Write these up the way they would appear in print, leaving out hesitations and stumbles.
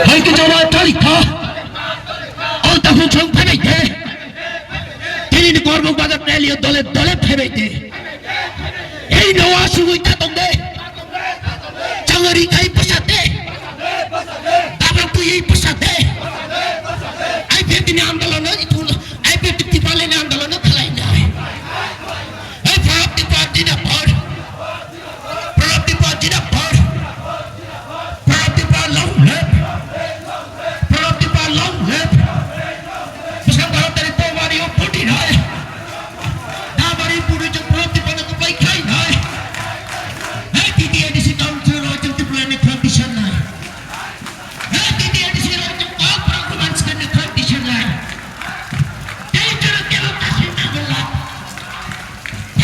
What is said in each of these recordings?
Hai cái jawa tarik tha. All tahun chong phai de. Tini ni kormo bazar rally dole dole phai de. Ei noa sugui ta tong de. Changari kai pasat de. Tabrak tu ei pasat de. Ai phe tini andolon itu ai phe tini pale ni andolon khalai na. Ai phap ti party na par. Phap ti party na par. Phap ti par long lep. Phap ti par long lep. Pusang barat dari to mari o pudi na. Da mari pudi jo phap ti par ko pai khai na. Ai ti ti edisi down to ro jo ti plan ni condition na. Ai ti ti edisi ro jo ko performance kan ni condition na. Ai jo ke lo kasi na bola.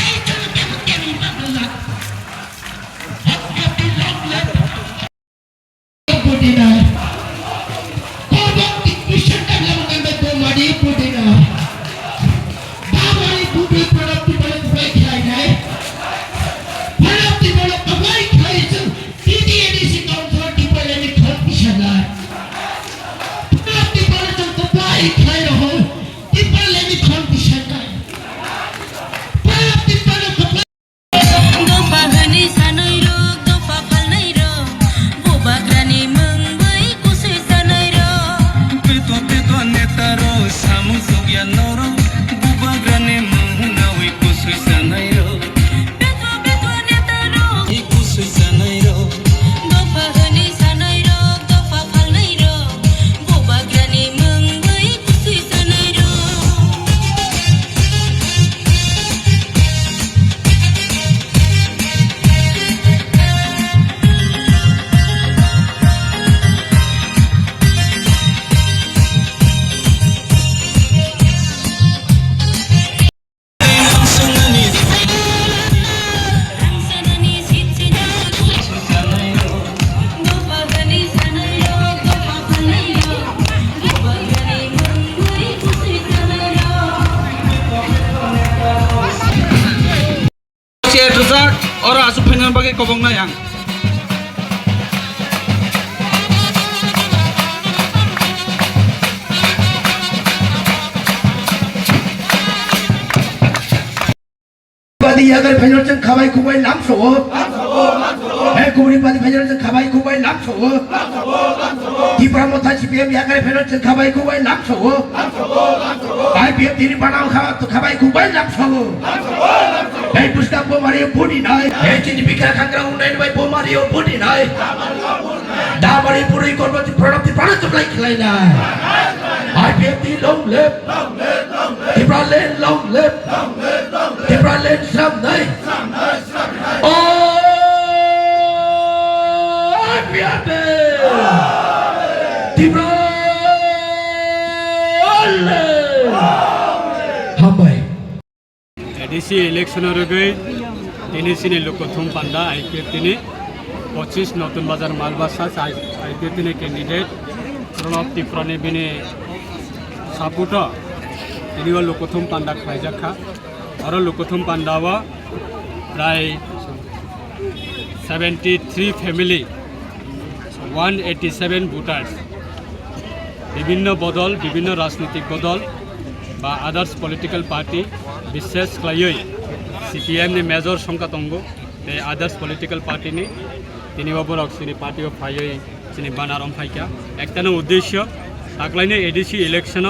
Ai jo ke lo na bola. Phap ti long lep. Pudi na. Orang asup pengen bagi kobong na yang. Badi agar pengen ceng kawai kubai langsung. Kubri badi pengen ceng kawai kubai langsung. Di pramuta CPM agar pengen ceng kawai kubai langsung. IPM diri panau kawai kubai langsung. Hei pusdak Mario Budi nai, hei cini pikir kangrang unai nai Mario Budi nai. Dah Mario Budi korban di produk di mana supply kelai nai. IPM di long lep, di Berlin long lep, di Berlin sam nai. Oh, IPM di Berlin. Hambai. ADC election गई তিনি সিনে লোকথুম পান্ডা IPF তিনি 25 নতুন বাজার মালবাসা IPF তিনি candidate Pranab ত্রিপুরানি বিনে সাপুট তিনি লোকথুম পান্ডা খাইজাখা আর লোকথুম পান্ডাওয়া প্রায় 73 ফ্যামিলি 187 ভোটার্স বিভিন্ন বদল বিভিন্ন রাজনৈতিক বদল বা আদার্স পলিটিক্যাল পার্টি विशेष क्लाइय CPM ने मेजर संख्या तंगो ते आदर्स पॉलिटिकल पार्टी ने तीन बरक सिनी पार्टी फाइय सिनी बानारम फाइका एकटानो उद्देश्य ताकलाइने एडीसी इलेक्शन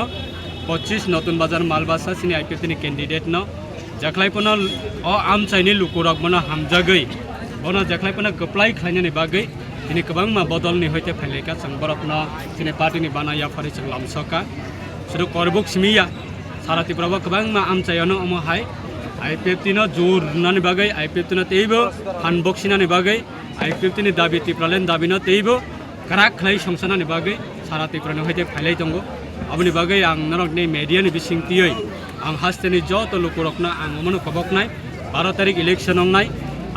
25 नतुन बाजार मालबासा सिनी आईपीएफ नि कैंडिडेट न जखलाइपना अ आम चाइनि लुकुरक बना हामजागै बना जखलाइपना गप्लाइ खाइने बागै तिनी गोबां मा बदल नि होइते फाइलेका संबरपना सिनी पार्टी नि बानाया फारि जों लामसका सुरु करबुक सिमिया सारा त्रिपुरा गोबां मा आम चाइनो अमहाय आईपीएफ तिनो जोर नानि बागै आईपीएफ तिनो तेइबो हानबक्सिनानि बागै आईपीएफ तिनि दाबि त्रिपुरालेन दाबिनो तेइबो खराक खलाइ संसानानि बागै सारा त्रिपुरानि होइते फाइलाइ दंगो आबनि बागै आं नरकनि मेडियानि बिसिंतियै आं हास्तेनि जत लुकुरकना आं अमनो खबकनाय 12 तारिख इलेक्शन अंनाय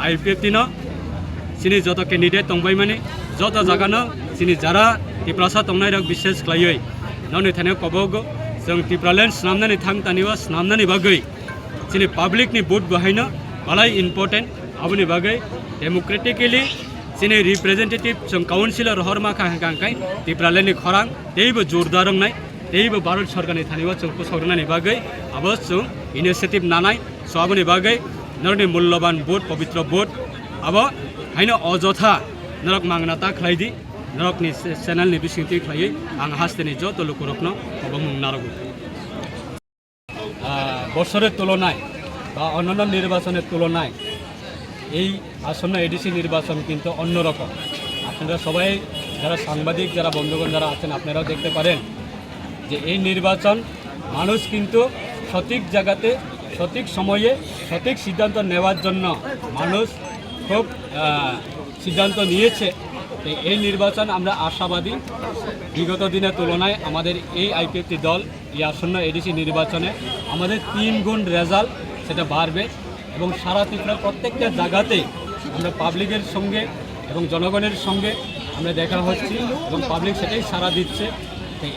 आईपीएफ तिनो सिनि जत कैंडिडेट तंबाय माने जत जागानो सिनि जारा त्रिपुरासा तंनाय रक विशेष खलायै ननि थाने खबगो जों त्रिपुरालेन स्नामनानि थांतानिवा स्नामनानि बागै सिनि पब्लिकनि भोट बाहायनो बालाय इम्पोर्टेन्ट आबनि बागै democratically sini representative chung councilor horma kangkai tipraleni khorang teibo jordarong nai teibo Bharat Sarkarni thaniwa chung kusogrnani bagai abo chung initiative nanai so aboni bagai narni mulloban vote pavitra vote abo haino ojotha narok mangnata khlaidi narok ni channel ni bisingti khlai ang hasteni joto lukurokno obong narogu বছরের তুলনায় বা অন্যান্য নির্বাচনের তুলনায় এই আসন্ন ADC নির্বাচন কিন্তু অন্যরকম। আপনারা সবাই যারা সাংবাদিক যারা বন্ধুগণ যারা আছেন আপনারাও দেখতে পারেন যে এই নির্বাচন মানুষ কিন্তু সঠিক জায়গাতে সঠিক সময়ে সঠিক সিদ্ধান্ত নেওয়ার জন্য মানুষ খুব সিদ্ধান্ত নিয়েছে। এই নির্বাচন আমরা আশাবাদী বিগত দিনের তুলনায় আমাদের এই আইপিএফটি দল এই আসন্ন এডিসি নির্বাচনে আমাদের 3 গুণ রেজাল্ট সেটা বাড়বে এবং সারা ত্রিপুরার প্রত্যেকটা জায়গাতেই আমরা পাবলিকের সঙ্গে এবং জনগণের সঙ্গে আমরা দেখা হচ্ছি এবং পাবলিক সেটাই সাড়া দিচ্ছে।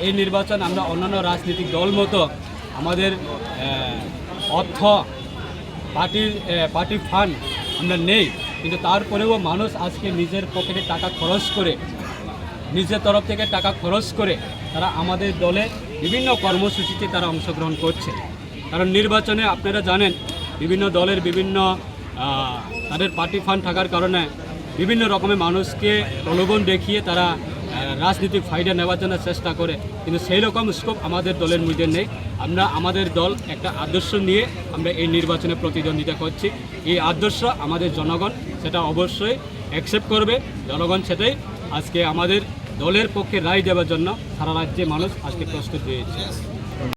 এই নির্বাচন আমরা অন্যান্য রাজনৈতিক দল মতো আমাদের অর্থ পার্টি ফান্ড আমরা নেই, কিন্তু তারপরেও মানুষ আজকে নিজের পকেটে টাকা খরচ করে নিজের তরফ থেকে টাকা খরচ করে তারা আমাদের দলে বিভিন্ন কর্মসূচিতে তারা অংশগ্রহণ করছে। কারণ নির্বাচনে আপনারা জানেন বিভিন্ন দলের বিভিন্ন তাদের পার্টি ফান্ড থাকার কারণে বিভিন্ন রকমের মানুষকে প্রলোভন দেখিয়ে তারা রাজনৈতিক ফায়দা নেওয়ার জন্য চেষ্টা করে, কিন্তু সেই রকম স্কোপ আমাদের দলের মধ্যে নেই। আমরা আমাদের দল একটা আদর্শ নিয়ে আমরা এই নির্বাচনে প্রতিদ্বন্দ্বিতা করছি। এই আদর্শ আমাদের জনগণ সেটা অবশ্যই অ্যাকসেপ্ট করবে। জনগণ সেটাই আজকে আমাদের দলের পক্ষে রায় দেওয়ার জন্য সারা রাজ্যে মানুষ আজকে প্রস্তুত হয়েছে।